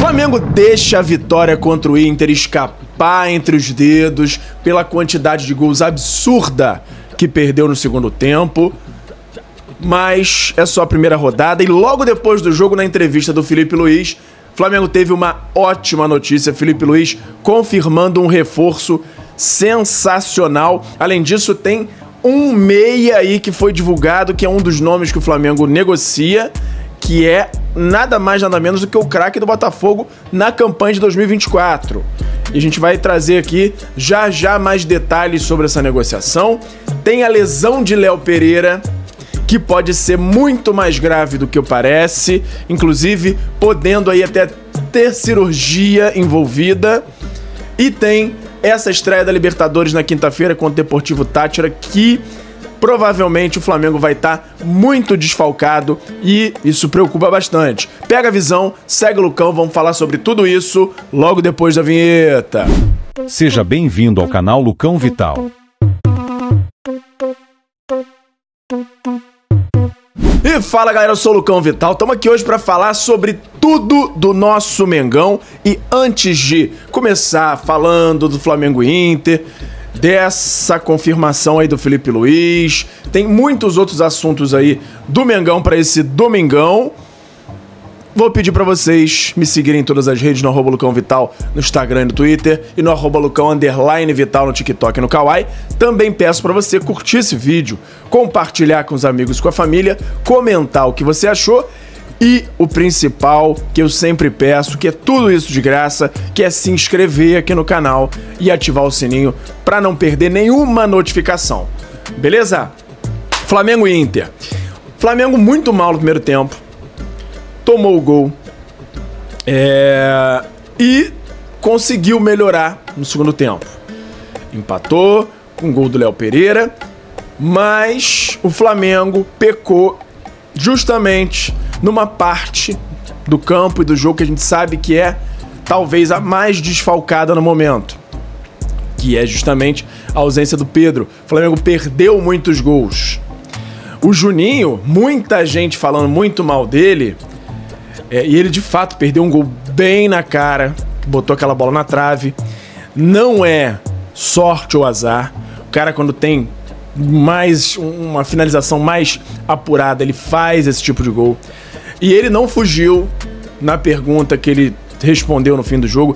Flamengo deixa a vitória contra o Inter escapar entre os dedos pela quantidade de gols absurda que perdeu no segundo tempo. Mas é só a primeira rodada e logo depois do jogo, na entrevista do Felipe Luiz, Flamengo teve uma ótima notícia. Felipe Luiz confirmando um reforço sensacional. Além disso, tem um meia aí que foi divulgado, que é um dos nomes que o Flamengo negocia, que é nada mais nada menos do que o craque do Botafogo na campanha de 2024. E a gente vai trazer aqui já mais detalhes sobre essa negociação. Tem a lesão de Léo Pereira, que pode ser muito mais grave do que parece, inclusive podendo aí até ter cirurgia envolvida. E tem essa estreia da Libertadores na quinta-feira contra o Deportivo Táchira, que provavelmente o Flamengo vai estar muito desfalcado e isso preocupa bastante. Pega a visão, segue o Lucão, vamos falar sobre tudo isso logo depois da vinheta. Seja bem-vindo ao canal Lucão Vital. E fala galera, eu sou o Lucão Vital, estamos aqui hoje para falar sobre tudo do nosso Mengão. E antes de começar falando do Flamengo e Inter, dessa confirmação aí do Felipe Luiz, tem muitos outros assuntos aí do Mengão para esse domingão. Vou pedir para vocês me seguirem em todas as redes, no @LucãoVital, no Instagram e no Twitter, e no @Lucão_Vital no TikTok e no Kawaii. Também peço para você curtir esse vídeo, compartilhar com os amigos e com a família, comentar o que você achou e o principal que eu sempre peço, que é tudo isso de graça, que é se inscrever aqui no canal e ativar o sininho para não perder nenhuma notificação. Beleza? Flamengo e Inter. Flamengo muito mal no primeiro tempo. Tomou o gol e conseguiu melhorar no segundo tempo. Empatou com o gol do Léo Pereira, mas o Flamengo pecou justamente numa parte do campo e do jogo que a gente sabe que é talvez a mais desfalcada no momento, que é justamente a ausência do Pedro. O Flamengo perdeu muitos gols. O Juninho, muita gente falando muito mal dele, e ele de fato perdeu um gol bem na cara, botou aquela bola na trave. Não é sorte ou azar. O cara, quando tem mais uma finalização mais apurada, ele faz esse tipo de gol. E ele não fugiu na pergunta que ele respondeu no fim do jogo.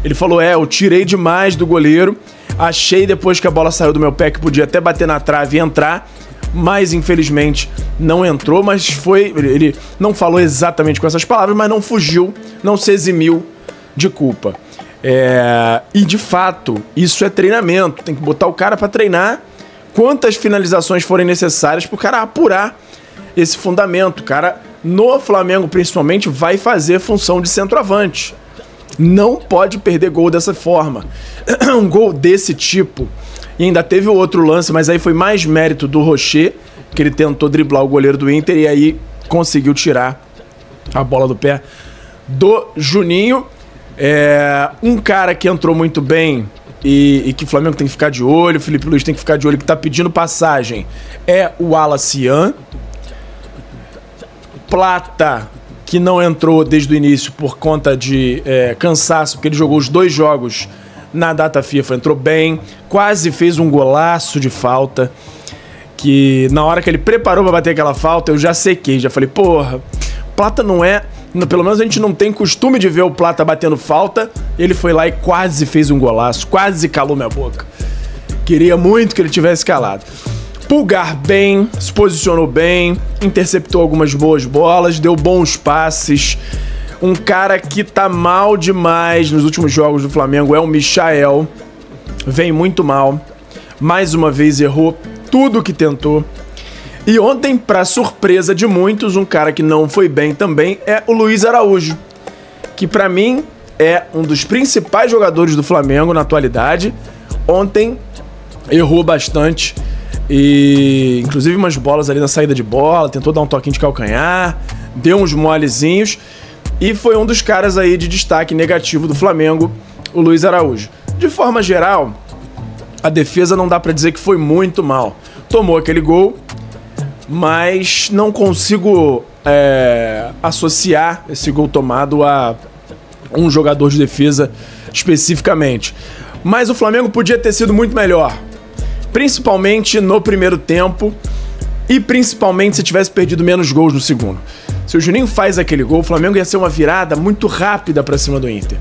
Ele falou, eu tirei demais do goleiro, achei depois que a bola saiu do meu pé que podia até bater na trave e entrar, mas infelizmente não entrou. Mas ele não falou exatamente com essas palavras, mas não fugiu, não se eximiu de culpa. E de fato, isso é treinamento, tem que botar o cara para treinar quantas finalizações forem necessárias para o cara apurar esse fundamento. O cara, no Flamengo principalmente, vai fazer função de centroavante. Não pode perder gol dessa forma. Um gol desse tipo. E ainda teve o outro lance, mas aí foi mais mérito do Rocher, que ele tentou driblar o goleiro do Inter e aí conseguiu tirar a bola do pé do Juninho. Um cara que entrou muito bem e que o Flamengo tem que ficar de olho, o Felipe Luiz tem que ficar de olho, que tá pedindo passagem, é o Wallace. Plata, que não entrou desde o início por conta de cansaço, porque ele jogou os 2 jogos na data FIFA, entrou bem, quase fez um golaço de falta, que na hora que ele preparou pra bater aquela falta, eu já sequei, já falei, porra, Plata não é... Pelo menos a gente não tem costume de ver o Plata batendo falta. Ele foi lá e quase fez um golaço, quase calou minha boca. Queria muito que ele tivesse calado. Pulgar bem, se posicionou bem, interceptou algumas boas bolas, deu bons passes. Um cara que tá mal demais nos últimos jogos do Flamengo é o Michael. Vem muito mal. Mais uma vez errou tudo que tentou. E ontem, para surpresa de muitos, um cara que não foi bem também é o Luiz Araújo, que para mim é um dos principais jogadores do Flamengo na atualidade. Ontem errou bastante, e inclusive umas bolas ali na saída de bola, tentou dar um toquinho de calcanhar, deu uns molezinhos, e foi um dos caras aí de destaque negativo do Flamengo, o Luiz Araújo. De forma geral, a defesa não dá para dizer que foi muito mal. Tomou aquele gol, mas não consigo associar esse gol tomado a um jogador de defesa especificamente. Mas o Flamengo podia ter sido muito melhor, principalmente no primeiro tempo e principalmente se tivesse perdido menos gols no segundo. Se o Juninho faz aquele gol, o Flamengo ia ser uma virada muito rápida pra cima do Inter.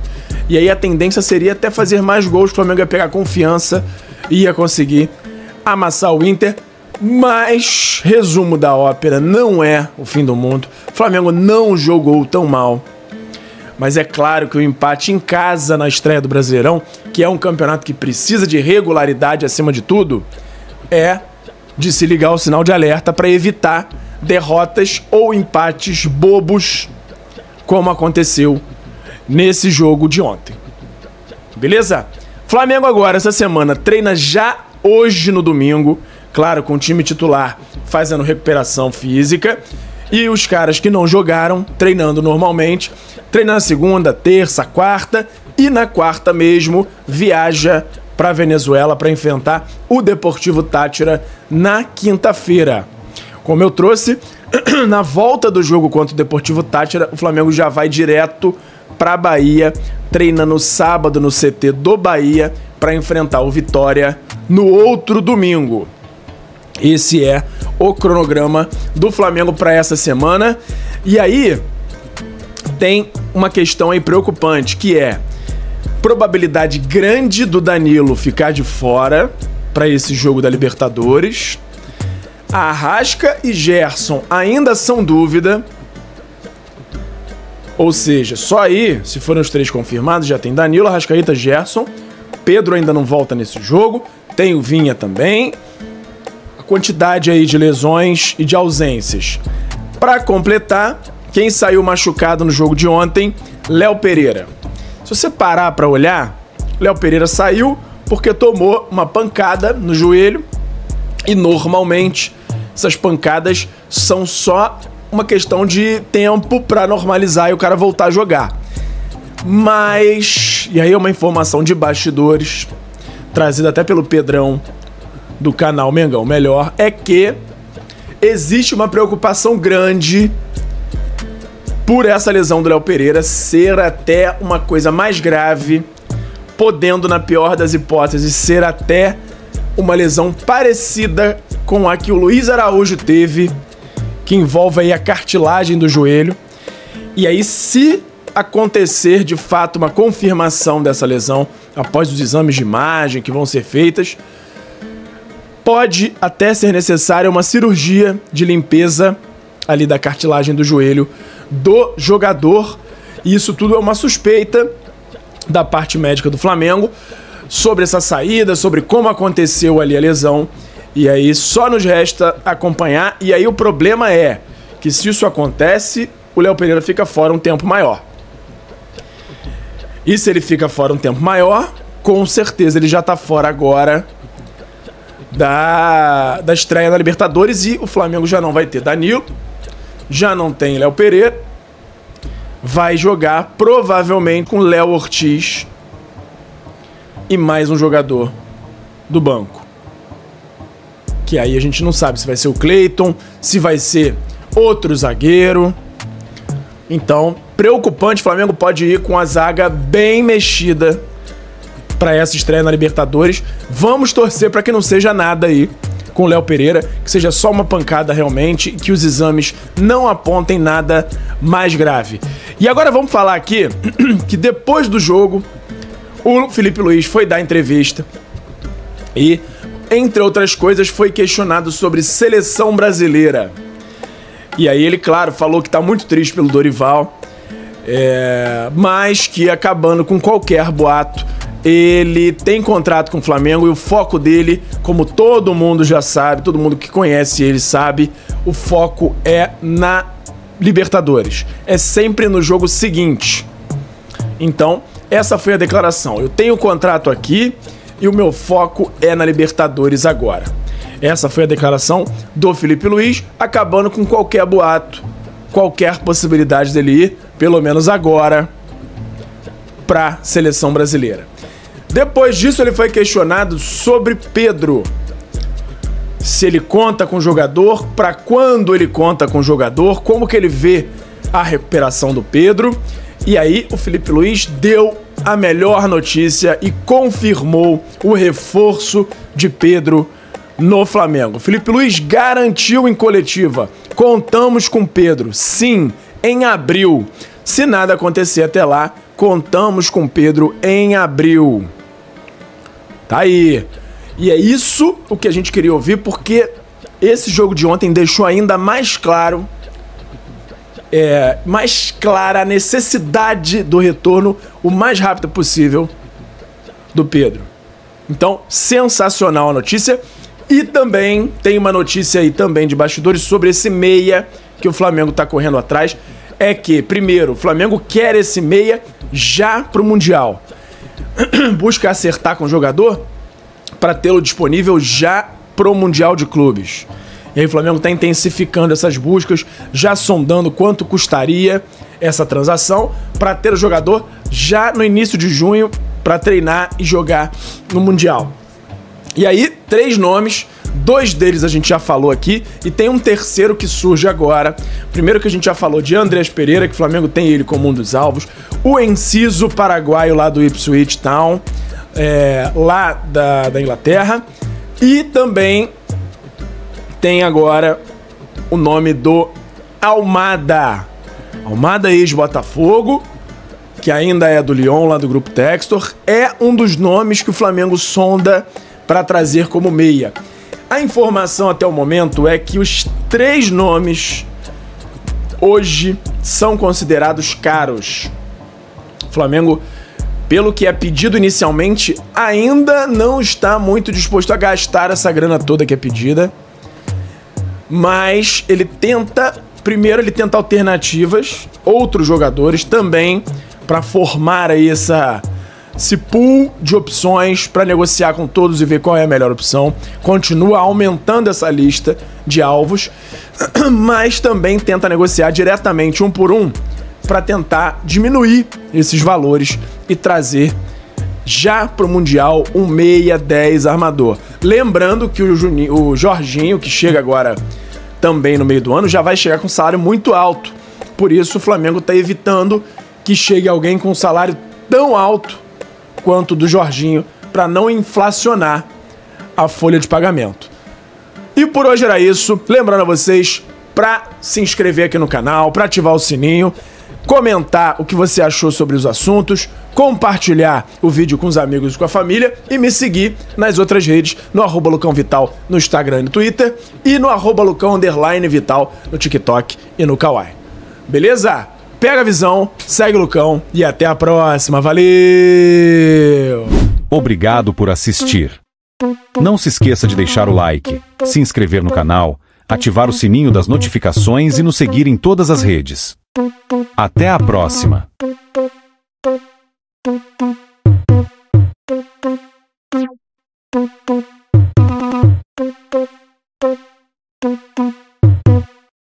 E aí a tendência seria até fazer mais gols, o Flamengo ia pegar confiança e ia conseguir amassar o Inter. Mas, resumo da ópera, não é o fim do mundo. O Flamengo não jogou tão mal. Mas é claro que o empate em casa na estreia do Brasileirão, que é um campeonato que precisa de regularidade acima de tudo, é de se ligar ao sinal de alerta para evitar derrotas ou empates bobos, como aconteceu nesse jogo de ontem. Beleza? Flamengo agora, essa semana, treina já hoje no domingo, claro, com o time titular fazendo recuperação física, e os caras que não jogaram, treinando normalmente, treinando na segunda, terça, quarta, e na quarta mesmo, viaja para a Venezuela para enfrentar o Deportivo Táchira na quinta-feira. Como eu trouxe, na volta do jogo contra o Deportivo Táchira, o Flamengo já vai direto para Bahia, treina no sábado no CT do Bahia para enfrentar o Vitória no outro domingo. Esse é o cronograma do Flamengo para essa semana. E aí tem uma questão aí preocupante, que é probabilidade grande do Danilo ficar de fora para esse jogo da Libertadores. Arrasca e Gerson ainda são dúvida. Ou seja, só aí, se forem os três confirmados, já tem Danilo, Arrascaeta, Gerson. Pedro ainda não volta nesse jogo. Tem o Vinha também. A quantidade aí de lesões e de ausências. Para completar, quem saiu machucado no jogo de ontem, Léo Pereira. Se você parar para olhar, Léo Pereira saiu porque tomou uma pancada no joelho e normalmente essas pancadas são só uma questão de tempo para normalizar e o cara voltar a jogar. Mas, e aí é uma informação de bastidores, trazida até pelo Pedrão do canal Mengão Melhor, é que existe uma preocupação grande por essa lesão do Léo Pereira ser até uma coisa mais grave, podendo, na pior das hipóteses, ser até uma lesão parecida com a que o Luiz Araújo teve, que envolve aí a cartilagem do joelho. E aí, se acontecer de fato uma confirmação dessa lesão, após os exames de imagem que vão ser feitas, pode até ser necessária uma cirurgia de limpeza ali da cartilagem do joelho do jogador. E isso tudo é uma suspeita da parte médica do Flamengo sobre essa saída, sobre como aconteceu ali a lesão. E aí só nos resta acompanhar. E aí o problema é que se isso acontece, o Léo Pereira fica fora um tempo maior. E se ele fica fora um tempo maior, com certeza ele já tá fora agora da estreia na Libertadores. E o Flamengo já não vai ter Danilo, já não tem Léo Pereira, vai jogar provavelmente com Léo Ortiz e mais um jogador do banco. Que aí a gente não sabe se vai ser o Cleiton, se vai ser outro zagueiro. Então, preocupante, o Flamengo pode ir com a zaga bem mexida para essa estreia na Libertadores. Vamos torcer para que não seja nada aí com o Léo Pereira, que seja só uma pancada realmente e que os exames não apontem nada mais grave. E agora vamos falar aqui que depois do jogo, o Felipe Luiz foi dar entrevista e, entre outras coisas, foi questionado sobre seleção brasileira. E aí ele, claro, falou que tá muito triste pelo Dorival, mas que, acabando com qualquer boato, ele tem contrato com o Flamengo e o foco dele, como todo mundo já sabe, todo mundo que conhece ele sabe, o foco é na Libertadores. É sempre no jogo seguinte. Então, essa foi a declaração. Eu tenho o contrato aqui e o meu foco é na Libertadores agora. Essa foi a declaração do Felipe Luiz, acabando com qualquer boato, qualquer possibilidade dele ir, pelo menos agora, para a seleção brasileira. Depois disso, ele foi questionado sobre Pedro. Se ele conta com o jogador, para quando ele conta com o jogador, como que ele vê a recuperação do Pedro. E aí o Felipe Luiz deu a melhor notícia e confirmou o reforço de Pedro no Flamengo. Felipe Luiz garantiu em coletiva: contamos com Pedro, sim, em abril. Se nada acontecer até lá, contamos com Pedro em abril. Tá aí. E é isso o que a gente queria ouvir, porque esse jogo de ontem deixou ainda mais claro, mais clara a necessidade do retorno o mais rápido possível do Pedro. Então, sensacional a notícia. E também tem uma notícia aí também de bastidores sobre esse meia que o Flamengo tá correndo atrás. É que, primeiro, o Flamengo quer esse meia já pro Mundial. Busca acertar com o jogador para tê-lo disponível já pro Mundial de Clubes. E aí o Flamengo está intensificando essas buscas, já sondando quanto custaria essa transação para ter o jogador já no início de junho para treinar e jogar no Mundial. E aí, 3 nomes, 2 deles a gente já falou aqui e tem um terceiro que surge agora. Primeiro que a gente já falou de Andreas Pereira, que o Flamengo tem ele como um dos alvos. O Enciso paraguaio lá do Ipswich Town, lá da Inglaterra. E também tem agora o nome do Almada. Almada, ex-Botafogo, que ainda é do Lyon, lá do Grupo Textor. É um dos nomes que o Flamengo sonda para trazer como meia. A informação até o momento é que os 3 nomes hoje são considerados caros. O Flamengo, pelo que é pedido inicialmente, ainda não está muito disposto a gastar essa grana toda que é pedida. Mas ele tenta alternativas, outros jogadores também, para formar aí esse pool de opções para negociar com todos e ver qual é a melhor opção. Continua aumentando essa lista de alvos, mas também tenta negociar diretamente um por um para tentar diminuir esses valores e trazer já para o Mundial um meia 10 armador. Lembrando que o Jorginho, que chega agora também no meio do ano, já vai chegar com um salário muito alto. Por isso o Flamengo está evitando que chegue alguém com um salário tão alto quanto do Jorginho, para não inflacionar a folha de pagamento. E por hoje era isso. Lembrando a vocês para se inscrever aqui no canal, para ativar o sininho, comentar o que você achou sobre os assuntos, compartilhar o vídeo com os amigos e com a família e me seguir nas outras redes, no @LucãoVital no Instagram e no Twitter e no @Lucão_Vital no TikTok e no Kawaii. Beleza? Pega a visão, segue o Lucão e até a próxima. Valeu! Obrigado por assistir. Não se esqueça de deixar o like, se inscrever no canal, ativar o sininho das notificações e nos seguir em todas as redes. Até a próxima!